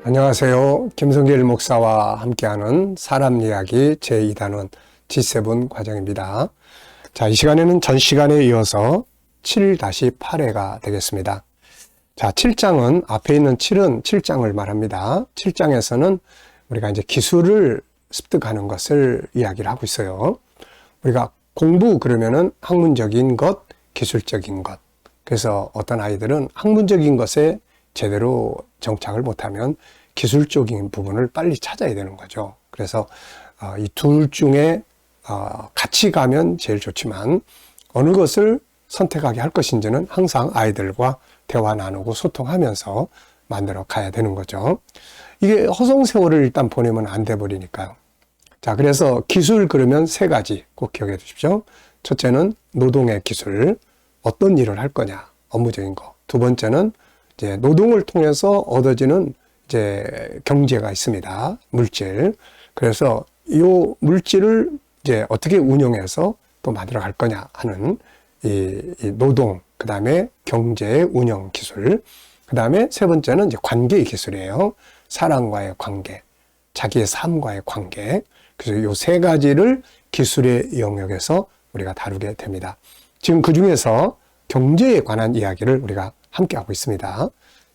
안녕하세요. 김성길 목사와 함께하는 사람 이야기 제2단원 G7 과정입니다. 자, 이 시간에는 전 시간에 이어서 7-8회가 되겠습니다. 자, 7장은 앞에 있는 7은 7장을 말합니다. 7장에서는 우리가 이제 기술을 습득하는 것을 이야기를 하고 있어요. 우리가 공부 그러면은 학문적인 것, 기술적인 것. 그래서 어떤 아이들은 학문적인 것에 제대로 정착을 못하면 기술적인 부분을 빨리 찾아야 되는 거죠. 그래서 이 둘 중에 같이 가면 제일 좋지만 어느 것을 선택하게 할 것인지는 항상 아이들과 대화 나누고 소통하면서 만들어 가야 되는 거죠. 이게 허송세월을 일단 보내면 안 돼 버리니까요. 자, 그래서 기술 그러면 세 가지 꼭 기억해 두십시오. 첫째는 노동의 기술, 어떤 일을 할 거냐, 업무적인 거. 두 번째는 이제 노동을 통해서 얻어지는 이제 경제가 있습니다. 물질. 그래서 이 물질을 이제 어떻게 운영해서 또 만들어 갈 거냐 하는 이 노동, 그 다음에 경제의 운영 기술, 그 다음에 세 번째는 이제 관계의 기술이에요. 사람과의 관계, 자기의 삶과의 관계. 그래서 이 세 가지를 기술의 영역에서 우리가 다루게 됩니다. 지금 그 중에서 경제에 관한 이야기를 우리가 함께 하고 있습니다.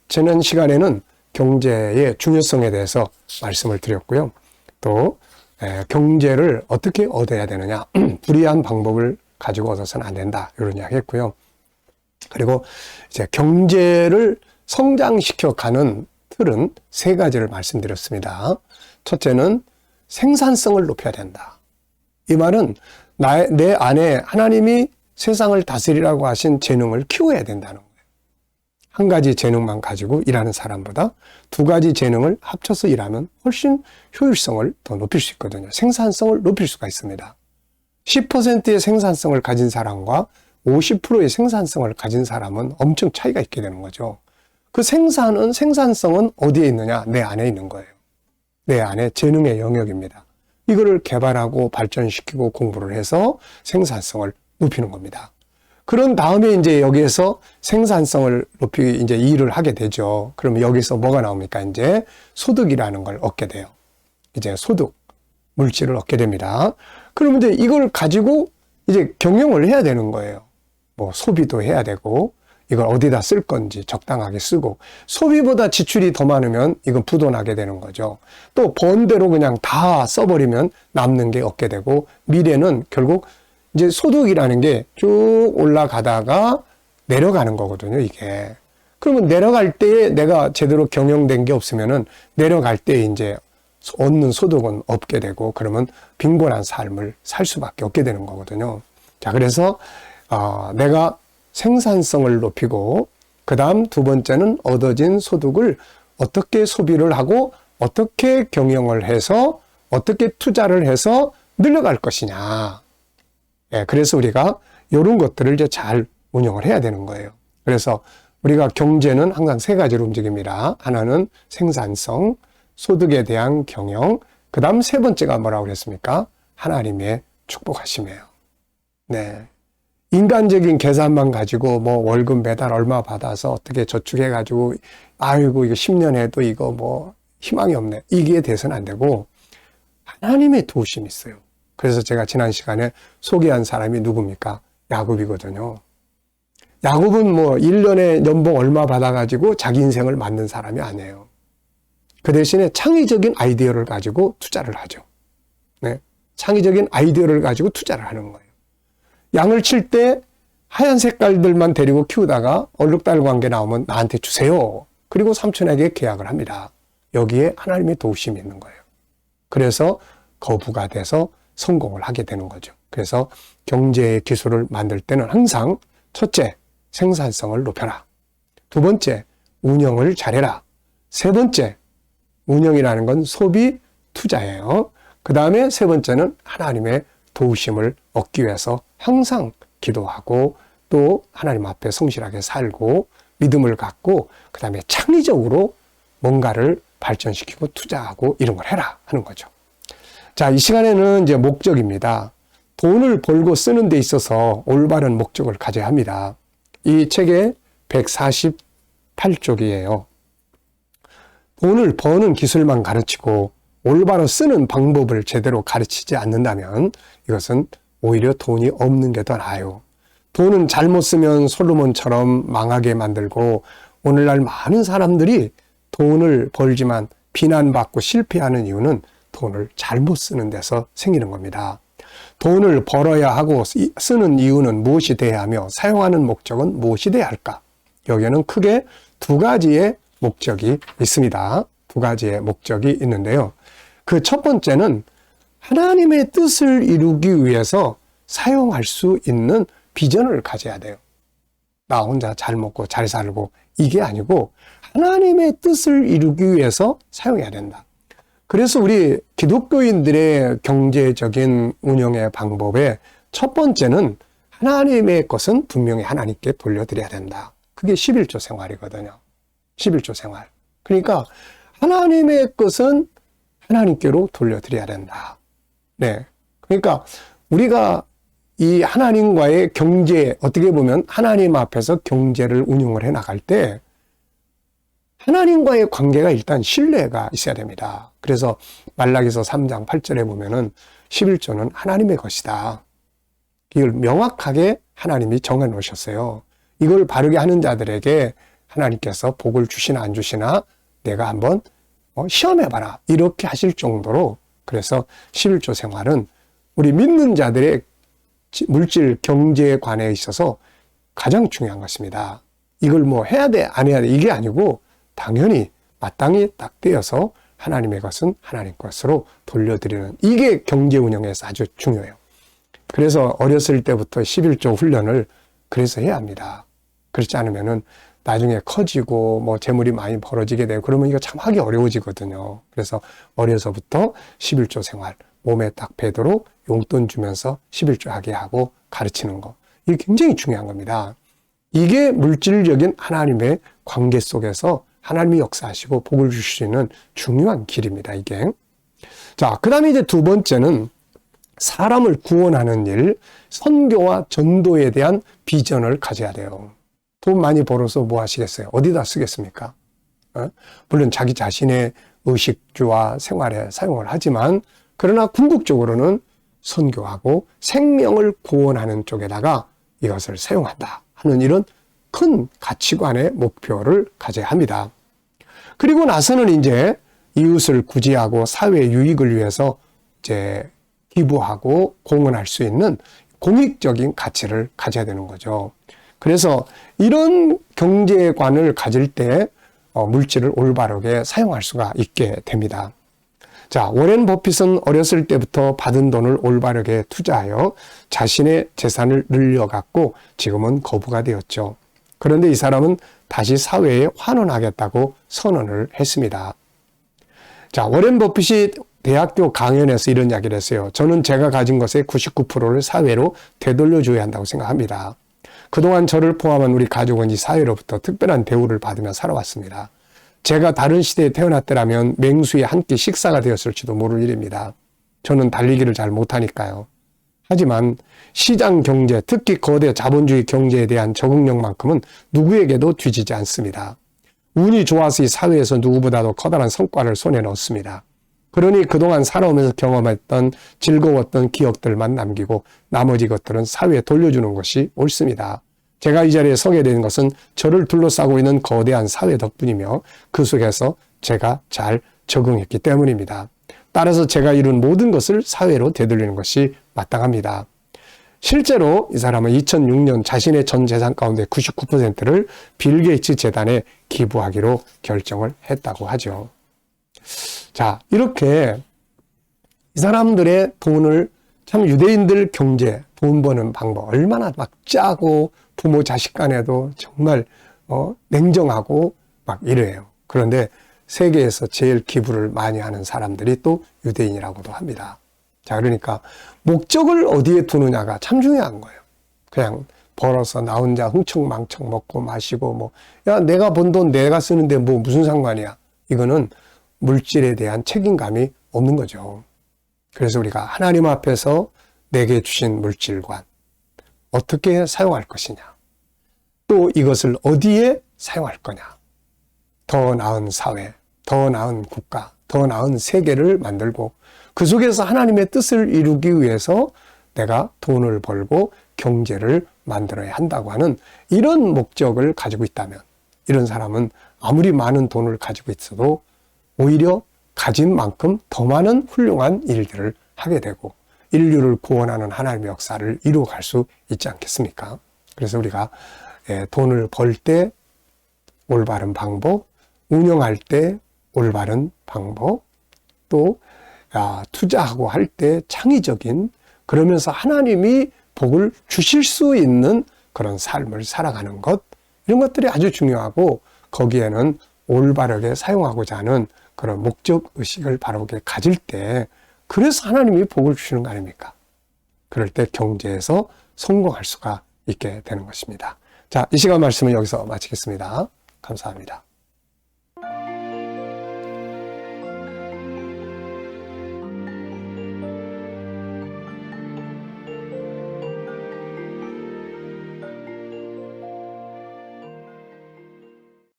지난 시간에는 경제의 중요성에 대해서 말씀을 드렸고요. 또 경제를 어떻게 얻어야 되느냐, 불이한 방법을 가지고 얻어서는 안 된다, 이런 이야기 했고요. 그리고 이제 경제를 성장시켜 가는 틀은 세 가지를 말씀드렸습니다. 첫째는 생산성을 높여야 된다. 이 말은 내 안에 하나님이 세상을 다스리라고 하신 재능을 키워야 된다는 거예요. 한 가지 재능만 가지고 일하는 사람보다 두 가지 재능을 합쳐서 일하면 훨씬 효율성을 더 높일 수 있거든요. 생산성을 높일 수가 있습니다. 10%의 생산성을 가진 사람과 50%의 생산성을 가진 사람은 엄청 차이가 있게 되는 거죠. 그 생산성은 어디에 있느냐? 내 안에 있는 거예요. 내 안에 재능의 영역입니다. 이거를 개발하고 발전시키고 공부를 해서 생산성을 높이는 겁니다. 그런 다음에 이제 여기에서 생산성을 높이기 이제 일을 하게 되죠. 그러면 여기서 뭐가 나옵니까? 이제 소득이라는 걸 얻게 돼요. 이제 소득, 물질을 얻게 됩니다. 그러면 이제 이걸 가지고 이제 경영을 해야 되는 거예요. 뭐 소비도 해야 되고, 이걸 어디다 쓸 건지 적당하게 쓰고, 소비보다 지출이 더 많으면 이건 부도나게 되는 거죠. 또 번 대로 그냥 다 써버리면 남는 게 없게 되고, 미래는 결국 이제 소득이라는 게 쭉 올라가다가 내려가는 거거든요, 이게. 그러면 내려갈 때에 내가 제대로 경영된 게 없으면은 내려갈 때 이제 얻는 소득은 없게 되고, 그러면 빈곤한 삶을 살 수밖에 없게 되는 거거든요. 자, 그래서 내가 생산성을 높이고, 그 다음 두 번째는 얻어진 소득을 어떻게 소비를 하고, 어떻게 경영을 해서, 어떻게 투자를 해서 늘려갈 것이냐. 예, 그래서 우리가 이런 것들을 이제 잘 운영을 해야 되는 거예요. 그래서 우리가 경제는 항상 세 가지로 움직입니다. 하나는 생산성, 소득에 대한 경영, 그 다음 세 번째가 뭐라고 그랬습니까? 하나님의 축복하심이에요. 네. 인간적인 계산만 가지고 뭐 월급 매달 얼마 받아서 어떻게 저축해가지고 아이고 이거 10년 해도 이거 뭐 희망이 없네. 이게 돼서는 안 되고 하나님의 도우심이 있어요. 그래서 제가 지난 시간에 소개한 사람이 누굽니까? 야곱이거든요. 야곱은 뭐 1년에 연봉 얼마 받아가지고 자기 인생을 만든 사람이 아니에요. 그 대신에 창의적인 아이디어를 가지고 투자를 하죠. 네. 창의적인 아이디어를 가지고 투자를 하는 거예요. 양을 칠 때 하얀 색깔들만 데리고 키우다가 얼룩달 관계 나오면 나한테 주세요. 그리고 삼촌에게 계약을 합니다. 여기에 하나님의 도우심이 있는 거예요. 그래서 거부가 돼서 성공을 하게 되는 거죠. 그래서 경제의 기술을 만들 때는 항상 첫째, 생산성을 높여라. 두 번째, 운영을 잘해라. 세 번째, 운영이라는 건 소비, 투자예요. 그 다음에 세 번째는 하나님의 도우심을 얻기 위해서 항상 기도하고 또 하나님 앞에 성실하게 살고 믿음을 갖고 그 다음에 창의적으로 뭔가를 발전시키고 투자하고 이런 걸 해라 하는 거죠. 자, 이 시간에는 이제 목적입니다. 돈을 벌고 쓰는 데 있어서 올바른 목적을 가져야 합니다. 이 책의 148쪽이에요. 돈을 버는 기술만 가르치고 올바로 쓰는 방법을 제대로 가르치지 않는다면 이것은 오히려 돈이 없는 게 더 나아요. 돈은 잘못 쓰면 솔로몬처럼 망하게 만들고 오늘날 많은 사람들이 돈을 벌지만 비난받고 실패하는 이유는 돈을 잘못 쓰는 데서 생기는 겁니다. 돈을 벌어야 하고 쓰는 이유는 무엇이 돼야 하며 사용하는 목적은 무엇이 돼야 할까? 여기에는 크게 두 가지의 목적이 있습니다. 두 가지의 목적이 있는데요. 그 첫 번째는 하나님의 뜻을 이루기 위해서 사용할 수 있는 비전을 가져야 돼요. 나 혼자 잘 먹고 잘 살고 이게 아니고 하나님의 뜻을 이루기 위해서 사용해야 된다. 그래서 우리 기독교인들의 경제적인 운영의 방법의 첫 번째는 하나님의 것은 분명히 하나님께 돌려드려야 된다. 그게 11조 생활이거든요. 11조 생활. 그러니까 하나님의 것은 하나님께로 돌려드려야 된다. 네. 그러니까 우리가 이 하나님과의 경제, 어떻게 보면 하나님 앞에서 경제를 운영을 해 나갈 때 하나님과의 관계가 일단 신뢰가 있어야 됩니다. 그래서 말라기서 3장 8절에 보면은 11조는 하나님의 것이다. 이걸 명확하게 하나님이 정해 놓으셨어요. 이걸 바르게 하는 자들에게 하나님께서 복을 주시나 안 주시나 내가 한번 시험해봐라. 이렇게 하실 정도로 그래서 11조 생활은 우리 믿는 자들의 물질 경제에 관해 있어서 가장 중요한 것입니다. 이걸 뭐 해야 돼, 안 해야 돼 이게 아니고 당연히 마땅히 딱 떼어서 하나님의 것은 하나님 것으로 돌려드리는 이게 경제 운영에서 아주 중요해요. 그래서 어렸을 때부터 11조 훈련을 그래서 해야 합니다. 그렇지 않으면은 나중에 커지고 뭐 재물이 많이 벌어지게 되고 그러면 이거 참 하기 어려워지거든요. 그래서 어려서부터 11조 생활 몸에 딱 배도록 용돈 주면서 11조 하게 하고 가르치는 거. 이게 굉장히 중요한 겁니다. 이게 물질적인 하나님의 관계 속에서 하나님이 역사하시고 복을 주실 수 있는 중요한 길입니다, 이게. 자, 그 다음에 이제 두 번째는 사람을 구원하는 일, 선교와 전도에 대한 비전을 가져야 돼요. 돈 많이 벌어서 뭐 하시겠어요? 어디다 쓰겠습니까? 물론 자기 자신의 의식주와 생활에 사용을 하지만 그러나 궁극적으로는 선교하고 생명을 구원하는 쪽에다가 이것을 사용한다 하는 이런 큰 가치관의 목표를 가져야 합니다. 그리고 나서는 이제 이웃을 구제하고 사회 유익을 위해서 이제 기부하고 공헌할 수 있는 공익적인 가치를 가져야 되는 거죠. 그래서 이런 경제관을 가질 때 물질을 올바르게 사용할 수가 있게 됩니다. 자, 워렌 버핏은 어렸을 때부터 받은 돈을 올바르게 투자하여 자신의 재산을 늘려갔고 지금은 거부가 되었죠. 그런데 이 사람은 다시 사회에 환원하겠다고 선언을 했습니다. 자, 워렌 버핏이 대학교 강연에서 이런 이야기를 했어요. 저는 제가 가진 것의 99%를 사회로 되돌려줘야 한다고 생각합니다. 그동안 저를 포함한 우리 가족은 이 사회로부터 특별한 대우를 받으며 살아왔습니다. 제가 다른 시대에 태어났더라면 맹수의 한 끼 식사가 되었을지도 모를 일입니다. 저는 달리기를 잘 못하니까요. 하지만 시장 경제, 특히 거대 자본주의 경제에 대한 적응력만큼은 누구에게도 뒤지지 않습니다. 운이 좋아서 이 사회에서 누구보다도 커다란 성과를 손에 넣었습니다. 그러니 그동안 살아오면서 경험했던 즐거웠던 기억들만 남기고 나머지 것들은 사회에 돌려주는 것이 옳습니다. 제가 이 자리에 서게 된 것은 저를 둘러싸고 있는 거대한 사회 덕분이며 그 속에서 제가 잘 적응했기 때문입니다. 따라서 제가 이룬 모든 것을 사회로 되돌리는 것이 마땅합니다. 실제로 이 사람은 2006년 자신의 전 재산 가운데 99%를 빌 게이츠 재단에 기부하기로 결정을 했다고 하죠. 자, 이렇게 이 사람들의 돈을 참 유대인들 경제, 돈 버는 방법 얼마나 막 짜고 부모 자식 간에도 정말 냉정하고 막 이래요. 그런데 세계에서 제일 기부를 많이 하는 사람들이 또 유대인이라고도 합니다. 자, 그러니까 목적을 어디에 두느냐가 참 중요한 거예요. 그냥 벌어서 나 혼자 흥청망청 먹고 마시고 뭐, 야, 내가 번 돈 내가 쓰는데 뭐 무슨 상관이야. 이거는 물질에 대한 책임감이 없는 거죠. 그래서 우리가 하나님 앞에서 내게 주신 물질관, 어떻게 사용할 것이냐. 또 이것을 어디에 사용할 거냐. 더 나은 사회, 더 나은 국가, 더 나은 세계를 만들고 그 속에서 하나님의 뜻을 이루기 위해서 내가 돈을 벌고 경제를 만들어야 한다고 하는 이런 목적을 가지고 있다면 이런 사람은 아무리 많은 돈을 가지고 있어도 오히려 가진 만큼 더 많은 훌륭한 일들을 하게 되고 인류를 구원하는 하나님의 역사를 이루어갈 수 있지 않겠습니까? 그래서 우리가 돈을 벌 때 올바른 방법, 운영할 때 올바른 방법, 또 투자하고 할 때 창의적인, 그러면서 하나님이 복을 주실 수 있는 그런 삶을 살아가는 것, 이런 것들이 아주 중요하고 거기에는 올바르게 사용하고자 하는 그런 목적의식을 바르게 가질 때 그래서 하나님이 복을 주시는 거 아닙니까? 그럴 때 경제에서 성공할 수가 있게 되는 것입니다. 자, 이 시간 말씀은 여기서 마치겠습니다. 감사합니다.